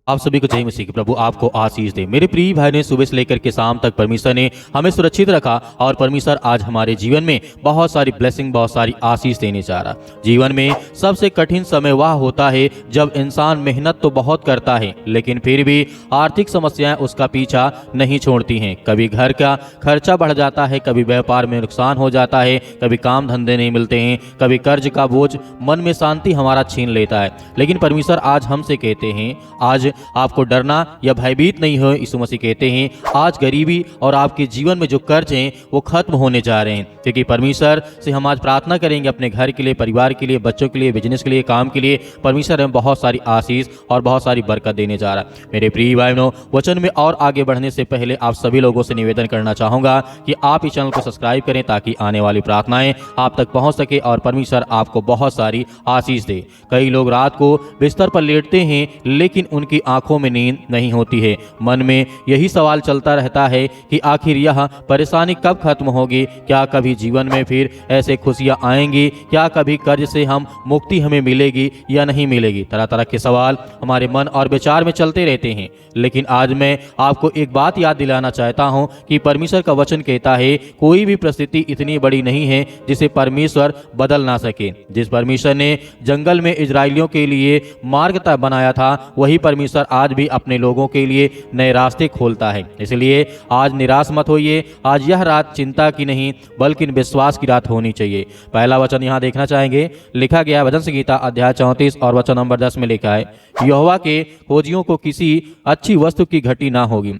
आप सभी को जय मसीह की। प्रभु आपको आशीष दे। मेरे प्रिय भाई ने सुबह से लेकर के शाम तक परमेश्वर ने हमें सुरक्षित रखा और परमेश्वर आज हमारे जीवन में बहुत सारी ब्लेसिंग, बहुत सारी आशीष देने जा रहा। जीवन में सबसे कठिन समय वह होता है जब इंसान मेहनत तो बहुत करता है लेकिन फिर भी आर्थिक समस्याएं उसका पीछा नहीं छोड़ती हैं। कभी घर का खर्चा बढ़ जाता है, कभी व्यापार में नुकसान हो जाता है, कभी काम धंधे नहीं मिलते हैं, कभी कर्ज का बोझ मन में शांति हमारा छीन लेता है। लेकिन परमेश्वर आज हमसे कहते हैं, आज आपको डरना या भयभीत नहीं हो। यीशु मसीह कहते हैं आज गरीबी और आपके जीवन में जो कर्ज हैं वो खत्म होने जा रहे हैं, क्योंकि परमेश्वर से हम आज प्रार्थना करेंगे अपने घर के लिए, परिवार के लिए, बच्चों के लिए, बिजनेस के लिए, काम के लिए। परमेश्वर हमें बहुत सारी आशीष और बहुत सारी बरकत देने जा रहा है। मेरे प्रिय भाइयों, वचन में और आगे बढ़ने से पहले आप सभी लोगों से निवेदन करना चाहूंगा कि आप इस चैनल को सब्सक्राइब करें ताकि आने वाली प्रार्थनाएं आप तक पहुंच सके और परमेश्वर आपको बहुत सारी आशीष दे। कई लोग रात को बिस्तर पर लेटते हैं लेकिन उनकी आंखों में नींद नहीं होती है। मन में यही सवाल चलता रहता है कि आखिर यह परेशानी कब खत्म होगी? क्या कभी जीवन में फिर ऐसे खुशियां आएंगी? क्या कभी कर्ज से हम मुक्ति हमें मिलेगी या नहीं मिलेगी? तरह तरह के सवाल हमारे मन और विचार में चलते रहते हैं। लेकिन आज मैं आपको एक बात याद दिलाना चाहता हूं कि परमेश्वर का वचन कहता है कोई भी परिस्थिति इतनी बड़ी नहीं है जिसे परमेश्वर बदल ना सके। जिस परमेश्वर ने जंगल में इजरायलियों के लिए मार्ग बनाया था, वही परमेश्वर आज भी अपने लोगों के लिए नए रास्ते खोलता है। इसलिए आज निराश मत होइए। आज यह रात चिंता की नहीं बल्कि विश्वास की रात होनी चाहिए। पहला वचन यहाँ देखना चाहेंगे, लिखा गया भजन संहिता अध्याय 34 और वचन नंबर 10 में लिखा है, यहोवा के खोजियों को किसी अच्छी वस्तु की घटी ना होगी।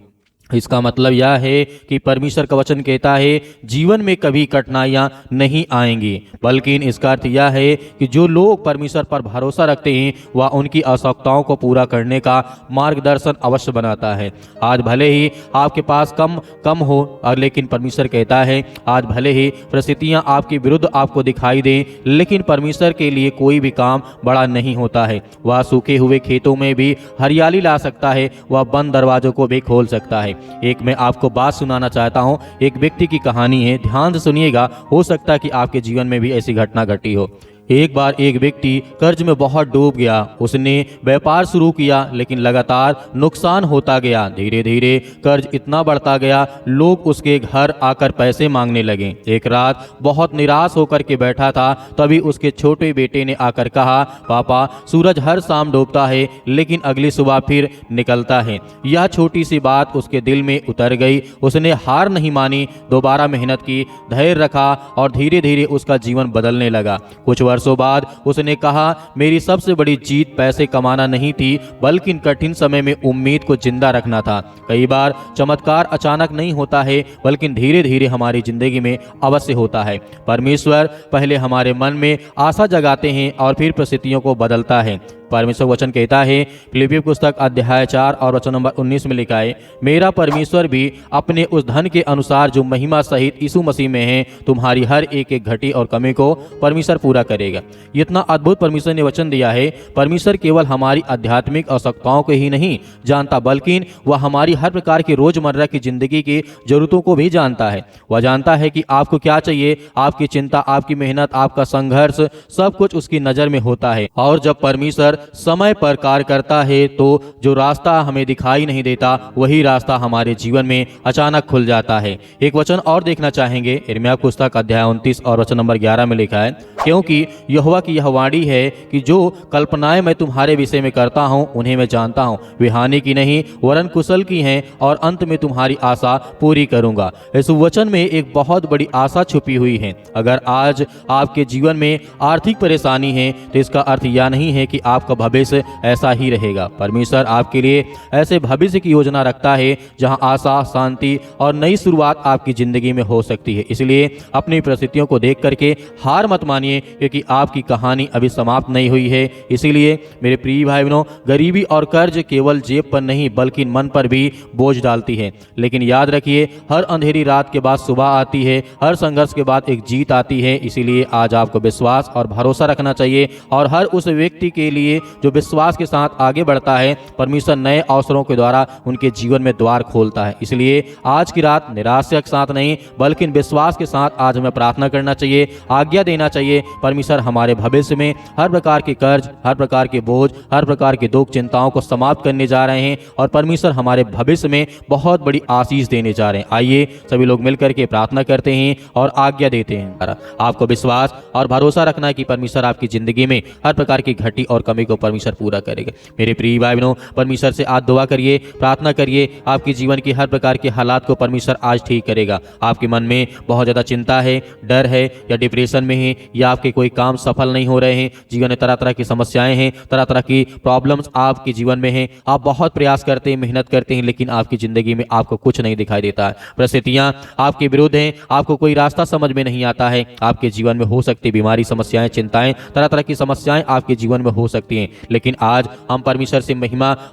इसका मतलब यह है कि परमेश्वर का वचन कहता है जीवन में कभी कठिनाइयां नहीं आएंगी, बल्कि इसका अर्थ यह है कि जो लोग परमेश्वर पर भरोसा रखते हैं वह उनकी आवश्यकताओं को पूरा करने का मार्गदर्शन अवश्य बनाता है। आज भले ही आपके पास कम हो, लेकिन परमेश्वर कहता है आज भले ही परिस्थितियां आपके विरुद्ध आपको दिखाई दें, लेकिन परमेश्वर के लिए कोई भी काम बड़ा नहीं होता है। वह सूखे हुए खेतों में भी हरियाली ला सकता है, वह बंद दरवाजों को भी खोल सकता है। एक मैं आपको बात सुनाना चाहता हूं, एक व्यक्ति की कहानी है, ध्यान से सुनिएगा। हो सकता है कि आपके जीवन में भी ऐसी घटना घटी हो। एक बार एक व्यक्ति कर्ज में बहुत डूब गया। उसने व्यापार शुरू किया लेकिन लगातार नुकसान होता गया। धीरे धीरे कर्ज इतना बढ़ता गया, लोग उसके घर आकर पैसे मांगने लगे। एक रात बहुत निराश होकर के बैठा था, तभी उसके छोटे बेटे ने आकर कहा, पापा सूरज हर शाम डूबता है लेकिन अगली सुबह फिर निकलता है। यह छोटी सी बात उसके दिल में उतर गई। उसने हार नहीं मानी, दोबारा मेहनत की, धैर्य रखा और धीरे धीरे उसका जीवन बदलने लगा। कुछ वर्षों बाद उसने कहा, मेरी सबसे बड़ी जीत पैसे कमाना नहीं थी बल्कि कठिन समय में उम्मीद को जिंदा रखना था। कई बार चमत्कार अचानक नहीं होता है बल्कि धीरे धीरे हमारी जिंदगी में अवश्य होता है। परमेश्वर पहले हमारे मन में आशा जगाते हैं और फिर परिस्थितियों को बदलता है। परमेश्वर वचन कहता है, फिलिप्पियों पुस्तक अध्याय 4 और वचन नंबर 19 में लिखा है, मेरा परमेश्वर भी अपने उस धन के अनुसार जो महिमा सहित यीशु मसीह में है तुम्हारी हर एक एक घटी और कमी को परमेश्वर पूरा करेगा। इतना अद्भुत परमेश्वर ने वचन दिया है। परमेश्वर केवल हमारी आध्यात्मिक आवश्यकताओं को ही नहीं जानता बल्कि वह हमारी हर प्रकार की रोजमर्रा की जिंदगी की जरूरतों को भी जानता है। वह जानता है कि आपको क्या चाहिए। आपकी चिंता, आपकी मेहनत, आपका संघर्ष सब कुछ उसकी नजर में होता है। और जब परमेश्वर समय पर कार्य करता है तो जो रास्ता हमें दिखाई नहीं देता वही रास्ता हमारे जीवन में अचानक खुल जाता है। एक वचन और देखना चाहेंगे, यिर्मयाह पुस्तक अध्याय 29 और वचन नंबर 11 में लिखा है, क्योंकि यहोवा की यह वाणी है कि जो कल्पनाएं मैं तुम्हारे विषय में करता हूं उन्हें मैं जानता हूं, वे हानि की नहीं वरन कुशल की हैं और अंत में तुम्हारी आशा पूरी करूंगा। इस वचन में एक बहुत बड़ी आशा छुपी हुई है। अगर आज आपके जीवन में आर्थिक परेशानी है तो इसका अर्थ यह नहीं है कि आपका भविष्य ऐसा ही रहेगा। परमेश्वर आपके लिए ऐसे भविष्य की योजना रखता है जहां आशा, शांति और नई शुरुआत आपकी जिंदगी में हो सकती है। इसलिए अपनी परिस्थितियों को देख करके हार मत मानिए, क्योंकि आपकी कहानी अभी समाप्त नहीं हुई है। इसीलिए मेरे प्रिय भाई बहनों, गरीबी और कर्ज केवल जेब पर नहीं बल्कि मन पर भी बोझ डालती है। लेकिन याद रखिए, हर अंधेरी रात के बाद सुबह आती है, हर संघर्ष के बाद एक जीत आती है। इसीलिए आज आपको विश्वास और भरोसा रखना चाहिए और हर उस व्यक्ति के लिए इसलिए जो विश्वास के साथ आगे बढ़ता है, परमेश्वर नए अवसरों के द्वारा उनके जीवन में द्वार खोलता है। इसलिए आज की रात निराशा के साथ नहीं, बल्कि विश्वास के साथ आज हमें प्रार्थना करना चाहिए, आज्ञा देना चाहिए। परमेश्वर हमारे भविष्य में हर प्रकार के कर्ज, हर प्रकार के बोझ, हर प्रकार के दुख चिंताओं को समाप्त करने जा रहे हैं और परमेश्वर हमारे भविष्य में बहुत बड़ी आशीष देने जा रहे हैं। आइए सभी लोग मिलकर के प्रार्थना करते हैं और आज्ञा देते हैं। आपको विश्वास और भरोसा रखना है कि परमेश्वर आपकी जिंदगी में हर प्रकार की घटी और कमी को परमेश्वर पूरा करेगा। मेरे प्रिय भाई बहनों, परमेश्वर से आज दुआ करिए, प्रार्थना करिए, आपके जीवन की हर प्रकार के हालात को परमेश्वर आज ठीक करेगा। आपके मन में बहुत ज़्यादा चिंता है, डर है, या डिप्रेशन में है, या आपके कोई काम सफल नहीं हो रहे हैं, जीवन में तरह तरह की समस्याएं हैं, तरह तरह की प्रॉब्लम्स आपके जीवन में हैं, आप बहुत प्रयास करते हैं, मेहनत करते हैं, लेकिन आपकी जिंदगी में आपको कुछ नहीं दिखाई देता है, परिस्थितियां आपके विरुद्ध हैं, आपको कोई रास्ता समझ में नहीं आता है। आपके जीवन में हो सकती बीमारी, समस्याएं, चिंताएं, तरह तरह की समस्याएं आपके जीवन में हो सकती हैं, लेकिन आज हम परमेश्वर से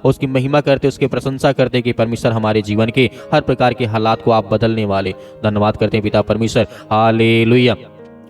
उसकी महिमा करते, उसकी प्रशंसा करते कि परमेश्वर हमारे जीवन के हर प्रकार के हालात को आप बदलने वाले। धन्यवाद करते हैं पिता परमेश्वर। Hallelujah,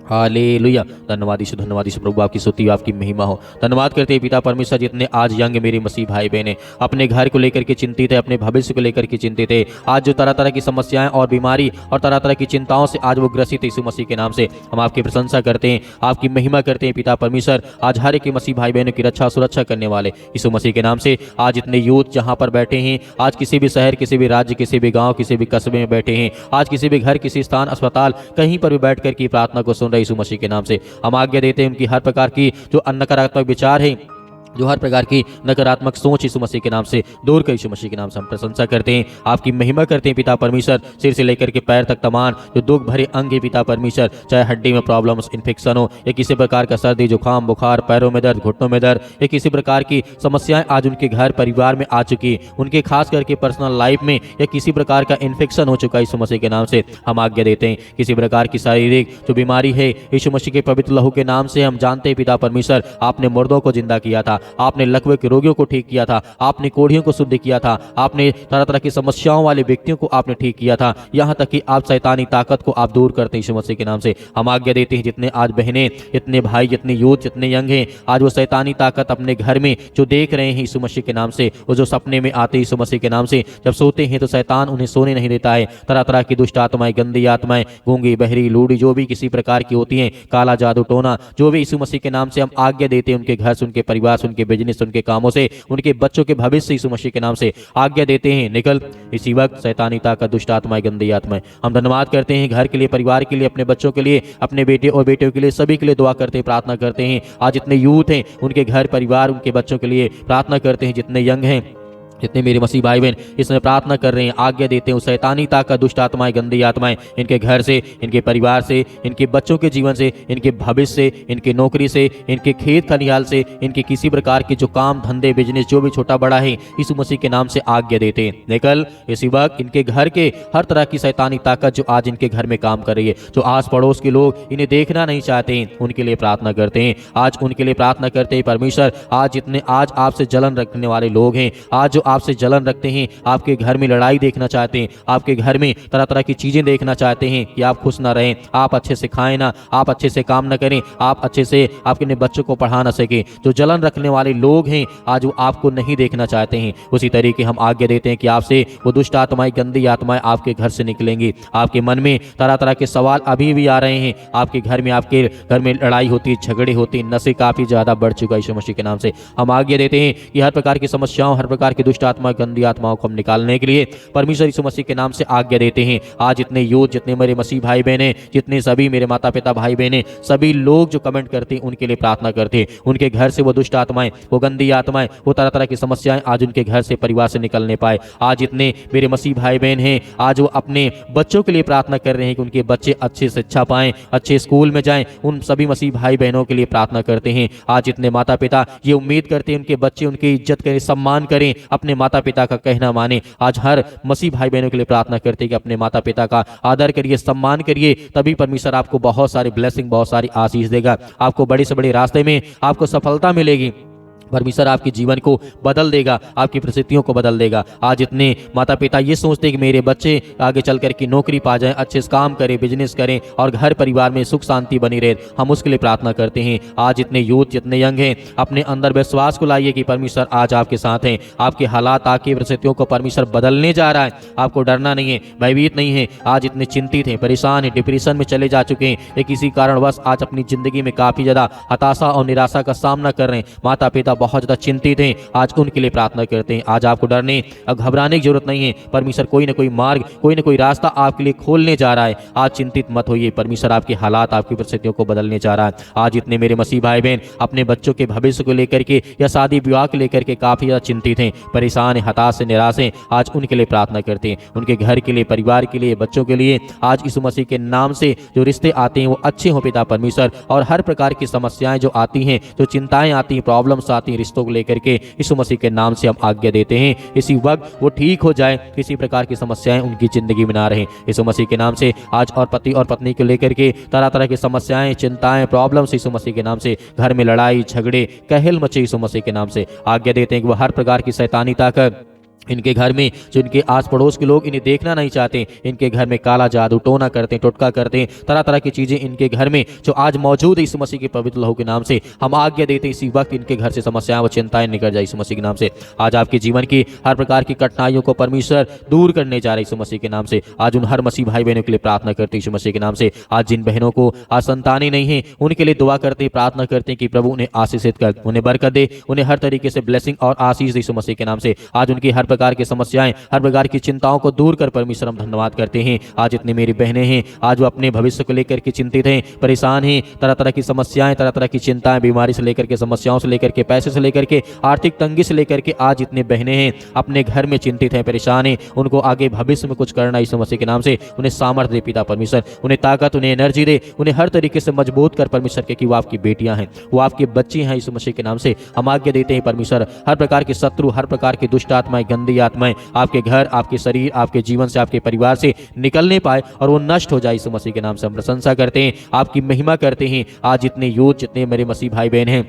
hallelujah. धन्यवाद यीशु, धन्यवाद यीशु प्रभु, आपकी स्तुति, आपकी महिमा हो। धन्यवाद करते हैं पिता परमेश्वर, जितने आज यंग मेरे मसीह भाई बहन अपने घर को लेकर के चिंतित है, अपने भविष्य को लेकर के चिंतित है, आज जो तरह तरह की समस्याएं और बीमारी और तरह तरह की चिंताओं से आज वो ग्रसित है, यीशु मसीह के नाम से हम आपकी प्रशंसा करते हैं, आपकी महिमा करते हैं पिता परमेश्वर। आज हर एक मसीह भाई बहनों की रक्षा सुरक्षा करने वाले यीशु मसीह के नाम से आज इतने यूथ जहाँ पर बैठे हैं, आज किसी भी शहर, किसी भी राज्य, किसी भी गाँव, किसी भी कस्बे में बैठे हैं, आज किसी भी घर, किसी स्थान, अस्पताल, कहीं पर भी बैठ कर की प्रार्थना को सुन रहे यीशु मसीह के नाम से हम आज्ञा देते हैं, उनकी हर प्रकार की जो नकारात्मक विचार है, जो हर प्रकार की नकारात्मक सोच यीशु मसीह के नाम से दूर कर, यीशु मसीह के नाम से हम प्रशंसा करते हैं, आपकी महिमा करते हैं पिता परमेश्वर। सिर से लेकर के पैर तक तमाम जो दुख भरे अंग है पिता परमेश्वर, चाहे हड्डी में प्रॉब्लम्स, इन्फेक्शन हो, या किसी प्रकार का सर्दी जुकाम बुखार, पैरों में दर्द, घुटनों में दर्द, या किसी प्रकार की समस्याएं आज उनके घर परिवार में आ चुकी है, उनके खास करके पर्सनल लाइफ में, या किसी प्रकार का इन्फेक्शन हो चुका है, यीशु मसीह के नाम से हम आज्ञा देते हैं। किसी प्रकार की शारीरिक जो बीमारी है, यीशु मसीह के पवित्र लहू के नाम से हम जानते हैं पिता परमेश्वर, आपने मुर्दों को जिंदा किया था, आपने लकवे रोगियों को ठीक किया था, आपने कोढ़ियों को शुद्ध किया था, आपने तरह तरह की समस्याओं वाले व्यक्तियों को आपने ठीक किया था, यहाँ तक कि आप शैतानी ताकत को आप दूर करते हैं यीशु मसीह के नाम से हम आज्ञा देते हैं। जितने आज बहनें, जितने भाई, जितने यूथ, जितने यंग हैं, आज वो शैतानी ताकत अपने घर में जो देख रहे हैं यीशु मसीह के नाम से, वो जो सपने में आते हैं यीशु मसीह के नाम से, जब सोते हैं तो शैतान उन्हें सोने नहीं देता है, तरह तरह की दुष्ट आत्माएं, गंदी आत्माएं, गूंगी, बहरी, लूड़ी, जो भी किसी प्रकार की होती हैं, काला जादू टोना, जो भी यीशु मसीह के नाम से हम आज्ञा देते हैं, उनके घर से, उनके परिवार से, उनके बिजनेस, उनके कामों से, उनके बच्चों के भविष्य यीशु मसीह के नाम से आज्ञा देते हैं, निकल इसी वक्त शैतानी ताकत, दुष्ट आत्माएं, गंदी आत्माएं। हम धन्यवाद करते हैं घर के लिए, परिवार के लिए, अपने बच्चों के लिए, अपने बेटे और बेटियों के लिए, सभी के लिए दुआ करते हैं, प्रार्थना करते हैं। आज जितने यूथ हैं उनके घर परिवार, उनके बच्चों के लिए प्रार्थना करते हैं, जितने यंग हैं, जितने मेरे मसीह भाई बहन इसमें प्रार्थना कर रहे हैं, आज्ञा देते हैं, शैतानी ताकत, दुष्ट आत्माएं, गंदी आत्माएं इनके घर से, इनके परिवार से, इनके बच्चों के जीवन से, इनके भविष्य से, इनके नौकरी से, इनके खेत खलिहान से, इनके किसी प्रकार के जो काम धंधे बिजनेस जो भी छोटा बड़ा है, यीशु मसीह के नाम से आज्ञा देते हैं, निकल इसी वक्त इनके घर के हर तरह की शैतानी ताकत जो आज इनके घर में काम कर रही है, जो आस पड़ोस के लोग इन्हें देखना नहीं चाहते हैं, उनके लिए प्रार्थना करते हैं। आज उनके लिए प्रार्थना करते हैं परमेश्वर। आज जितने आज आपसे जलन रखने वाले लोग हैं, आज जो आपसे जलन रखते हैं, आपके घर में लड़ाई देखना चाहते हैं, आपके घर में तरह तरह की चीजें देखना चाहते हैं कि आप खुश ना रहें, आप अच्छे से खाएं ना, आप अच्छे से काम ना करें, आप अच्छे से आपके बच्चों को पढ़ा ना सके, जो जलन रखने वाले लोग हैं आज वो आपको नहीं देखना चाहते हैं, उसी तरीके हम आज्ञा देते हैं कि आपसे वो दुष्ट आत्माएं, गंदी आत्माएं आपके घर से निकलेंगी। आपके मन में तरह तरह के सवाल अभी भी आ रहे हैं, आपके घर में लड़ाई होती है, झगड़े होती है, नशे काफी ज्यादा बढ़ चुका है, यीशु मसीह के नाम से हम आज्ञा देते हैं कि हर प्रकार की समस्याओं, हर प्रकार की दुष्ट आत्मा, गंदी आत्माओं को हम निकालने के लिए परमेश्वर यीशु मसीह के नाम से आज्ञा देते हैं। आज जितने यूथ, जितने मेरे मसीह भाई बहने, जितने सभी मेरे माता पिता भाई बहने, सभी लोग जो कमेंट करते हैं उनके लिए प्रार्थना करते हैं, उनके घर से वो दुष्ट आत्माएं, वो गंदी आत्माएं, वो तरह तरह की समस्याएं आज उनके घर से, परिवार से निकलने पाए। आज जितने मेरे मसीह भाई बहन हैं आज वो अपने बच्चों के लिए प्रार्थना कर रहे हैं कि उनके बच्चे अच्छे शिक्षा पाएं, अच्छे स्कूल में जाएं, उन सभी मसीह भाई बहनों के लिए प्रार्थना करते हैं। आज जितने माता पिता ये उम्मीद करते हैं उनके बच्चे उनकी इज्जत करें, सम्मान करें, अपने माता पिता का कहना माने, आज हर मसीह भाई बहनों के लिए प्रार्थना करते हैं कि अपने माता पिता का आदर करिए, सम्मान करिए, तभी परमेश्वर आपको बहुत सारी ब्लेसिंग, बहुत सारी आशीष देगा, आपको बड़े से बड़े रास्ते में आपको सफलता मिलेगी। परमेश्वर आपके जीवन को बदल देगा, आपकी परिस्थितियों को बदल देगा। आज इतने माता पिता ये सोचते हैं कि मेरे बच्चे आगे चल कर की नौकरी पा जाएं, अच्छे से काम करें, बिजनेस करें और घर परिवार में सुख शांति बनी रहे। हम उसके लिए प्रार्थना करते हैं। आज इतने यूथ जितने यंग हैं, अपने अंदर विश्वास को लाइए कि परमेश्वर आज आपके साथ हैं। आपके हालात, आपकी परिस्थितियों को परमेश्वर बदलने जा रहा है। आपको डरना नहीं है, भयभीत नहीं है। आज इतने चिंतित हैं, परेशान हैं, डिप्रेशन में चले जा चुके हैं या किसी कारणवश आज अपनी जिंदगी में काफ़ी ज़्यादा हताशा और निराशा का सामना कर रहे हैं। माता पिता बहुत ज़्यादा चिंतित हैं, आज उनके लिए प्रार्थना करते हैं। आज आपको डरने और घबराने की जरूरत नहीं है। परमेश्वर कोई ना कोई मार्ग, कोई ना कोई रास्ता आपके लिए खोलने जा रहा है। आज चिंतित मत होइए, परमेश्वर आपके हालात, आपकी परिस्थितियों को बदलने जा रहा है। आज इतने मेरे मसीह भाई बहन अपने बच्चों के भविष्य को लेकर के या शादी विवाह को लेकर के काफ़ी ज़्यादा चिंतित हैं, परेशान हैं, हताश हैं, निराश हैं। आज उनके लिए प्रार्थना करते हैं, उनके घर के लिए, परिवार के लिए, बच्चों के लिए। आज यीशु मसीह के नाम से जो रिश्ते आते हैं वो अच्छे हों पिता परमेश्वर, और हर प्रकार की समस्याएं जो आती हैं, जो चिंताएं आती हैं, प्रॉब्लम्स आती हैं रिश्तों को लेकर के, यीशु मसीह के नाम से हम आज्ञा देते हैं इसी वक्त वो ठीक हो जाए, किसी प्रकार की समस्याएं उनकी जिंदगी में ना रहें। यीशु मसीह के नाम से आज और पति और पत्नी को लेकर के तरह तरह की समस्याएं, चिंताएं, प्रॉब्लम्स यीशु मसीह के नाम से, घर में लड़ाई झगड़े कहल मचे, यीशु मसीह के नाम से आज्ञा देते हैं कि वह हर प्रकार की शैतानी ताकत इनके घर में, जो इनके आस पड़ोस के लोग इन्हें देखना नहीं चाहते, इनके घर में काला जादू टोना करते हैं, टोटका करते हैं, तरह तरह की चीज़ें इनके घर में जो आज मौजूद है, यीशु मसीह के पवित्र लहू के नाम से हम आज्ञा देते हैं इसी वक्त इनके घर से समस्याएं व चिंताएं निकल जाए यीशु मसीह के नाम से। आज आपके जीवन की हर प्रकार की कठिनाइयों को परमेश्वर दूर करने जा रहे यीशु मसीह के नाम से। आज उन हर मसीह भाई बहनों के लिए प्रार्थना करते हैं यीशु मसीह के नाम से। आज जिन बहनों को आज संतानें नहीं है, उनके लिए दुआ करते हैं, प्रार्थना करते हैं कि प्रभु उन्हें आशीषित कर, उन्हें बरकत दे, उन्हें हर तरीके से ब्लेसिंग और आशीष दे यीशु मसीह के नाम से। आज उनकी हर प्रकार की समस्याएं, हर प्रकार की चिंताओं को दूर कर परमेश्वर हम धन्यवाद करते हैं। आज इतनी मेरी बहनें हैं, आज वो अपने भविष्य को लेकर के चिंतित हैं, परेशान हैं, तरह तरह की समस्याएं, तरह तरह की चिंताएं, बीमारी से लेकर के, समस्याओं से लेकर के, पैसे से लेकर के, आर्थिक तंगी से लेकर के, आज इतने बहनें हैं अपने घर में चिंतित हैं, परेशान हैं। उनको आगे भविष्य में कुछ करना यीशु मसीह के नाम से उन्हें सामर्थ्य दे पिता परमेश्वर, उन्हें ताकत, उन्हें एनर्जी दे, उन्हें हर तरीके से मजबूत कर परमेश्वर के कि वो आपकी बेटियां हैं, वो आपके बच्चे हैं यीशु मसीह के नाम से। हम आज्ञा देते हैं परमेश्वर, हर प्रकार के शत्रु, हर प्रकार की दुष्ट आत्माएं, गंदी आत्माएं आपके घर, आपके शरीर, आपके जीवन से, आपके परिवार से निकलने पाए और वो नष्ट हो जाए यीशु मसीह के नाम से। हम प्रशंसा करते हैं, आपकी महिमा करते हैं। आज जितने यूथ, जितने मेरे मसीह भाई बहन हैं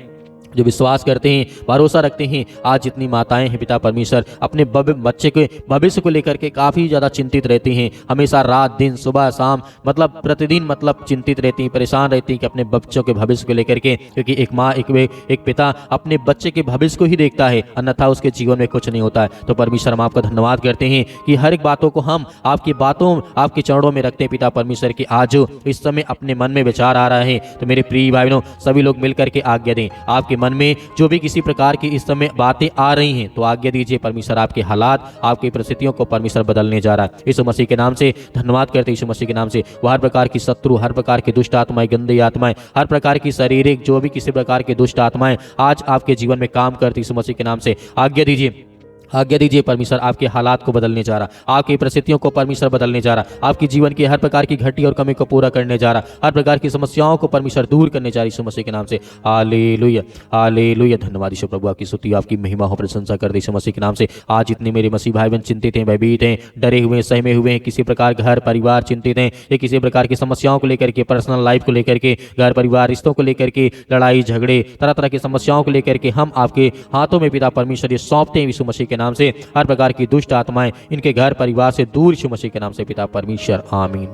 जो विश्वास करते हैं, भरोसा रखते हैं, आज जितनी माताएं हैं पिता परमेश्वर अपने बच्चे के भविष्य को लेकर के काफ़ी ज़्यादा चिंतित रहती हैं, हमेशा रात दिन सुबह शाम मतलब प्रतिदिन मतलब चिंतित रहती हैं, परेशान रहती हैं कि अपने बच्चों के भविष्य को लेकर के, क्योंकि एक माँ, एक पिता अपने बच्चे के भविष्य को ही देखता है, अन्यथा उसके जीवन में कुछ नहीं होता है। तो परमेश्वर हम आपका धन्यवाद करते हैं कि हर एक बातों को हम आपकी बातों, आपके चरणों में रखते हैं पिता परमेश्वर की। आज जो इस समय अपने मन में विचार आ रहा है, तो मेरे प्रिय भाई बहनों सभी लोग मिलकर के आज्ञा दें, आपके मन में जो भी किसी प्रकार की इस समय बातें आ रही हैं तो आज्ञा दीजिए परमेश्वर, आपके हालात, आपकी परिस्थितियों को परमेश्वर बदलने जा रहा है। यीशु मसीह के नाम से धन्यवाद करते हैं, यीशु मसीह के नाम से। वह हर प्रकार की शत्रु, हर प्रकार की दुष्ट आत्माएं, गंदी आत्माएं, हर प्रकार की शारीरिक जो भी किसी प्रकार की दुष्ट आत्माएं आज आपके जीवन में काम करती यीशु मसीह के नाम से आज्ञा दीजिए, आज्ञा दीजिए परमेश्वर। आपके हालात को बदलने जा रहा, आपकी परिस्थितियों को परमेश्वर बदलने जा रहा, आपके जीवन की हर प्रकार की घटी और कमी को पूरा करने जा रहा, हर प्रकार की समस्याओं को परमेश्वर दूर करने जा रही यीशु मसीह के नाम से। Hallelujah, hallelujah. धन्यवाद यीशु प्रभु, आपकी स्तुति, आपकी महिमा हो, प्रशंसा कर दी यीशु मसीह के नाम से। आज इतने मेरे मसीह भाई बहन चिंतित हैं, भयभीत हैं, डरे हुए हैं, सहमे हुए हैं, किसी प्रकार घर परिवार चिंतित हैं, या किसी प्रकार की समस्याओं को लेकर के, पर्सनल लाइफ को लेकर के, घर परिवार रिश्तों को लेकर के, लड़ाई झगड़े, तरह तरह की समस्याओं को लेकर के हम आपके हाथों में पिता परमेश्वर ये सौंपते हैं यीशु मसीह के नाम से। हर प्रकार की दुष्ट आत्माएं इनके घर परिवार से दूर यीशु मसीह के नाम से पिता परमेश्वर, आमीन।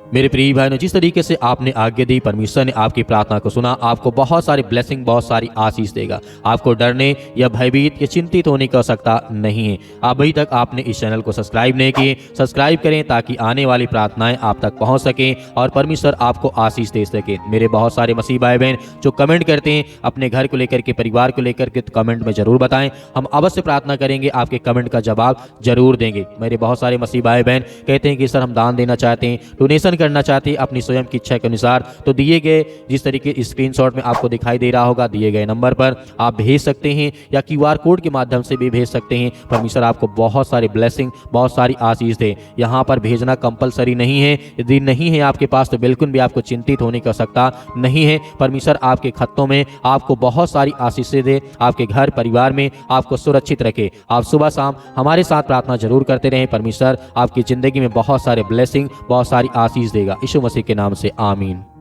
मेरे प्रिय भाइयों, जिस तरीके से आपने आज्ञा दी, परमेश्वर ने आपकी प्रार्थना को सुना, आपको बहुत सारी ब्लेसिंग, बहुत सारी आशीष देगा। आपको डरने या भयभीत या चिंतित होने की आवश्यकता नहीं है। अभी तक आपने इस चैनल को सब्सक्राइब नहीं किए, सब्सक्राइब करें ताकि आने वाली प्रार्थनाएं आप तक पहुंच सकें और परमेश्वर आपको आशीष दे सके। मेरे बहुत सारे मसीह भाई बहन जो कमेंट करते हैं अपने घर को लेकर के, परिवार को लेकर के, तो कमेंट में जरूर बताएं, हम अवश्य प्रार्थना करेंगे, आपके कमेंट का जवाब जरूर देंगे। मेरे बहुत सारे मसीह भाई बहन कहते हैं कि सर हम दान देना चाहते हैं, डोनेशन करना चाहते हैं अपनी स्वयं की इच्छा के अनुसार, तो दिए गए जिस तरीके स्क्रीनशॉट में आपको दिखाई दे रहा होगा, दिए गए नंबर पर आप भेज सकते हैं या QR कोड के माध्यम से भी भेज सकते हैं। परमेश्वर आपको बहुत सारी ब्लेसिंग, बहुत सारी आशीष दे। यहाँ पर भेजना कंपलसरी नहीं है, यदि नहीं है आपके पास तो बिल्कुल भी आपको चिंतित होने की आवश्यकता नहीं है। परमेश्वर आपके खत्तों में आपको बहुत सारी आशीषें दे, आपके घर परिवार में आपको सुरक्षित रखे। आप सुबह शाम हमारे साथ प्रार्थना जरूर करते रहें, परमेश्वर आपकी जिंदगी में बहुत सारे ब्लेसिंग, बहुत सारी आशीष देगा। यीशु मसीह के नाम से, आमीन।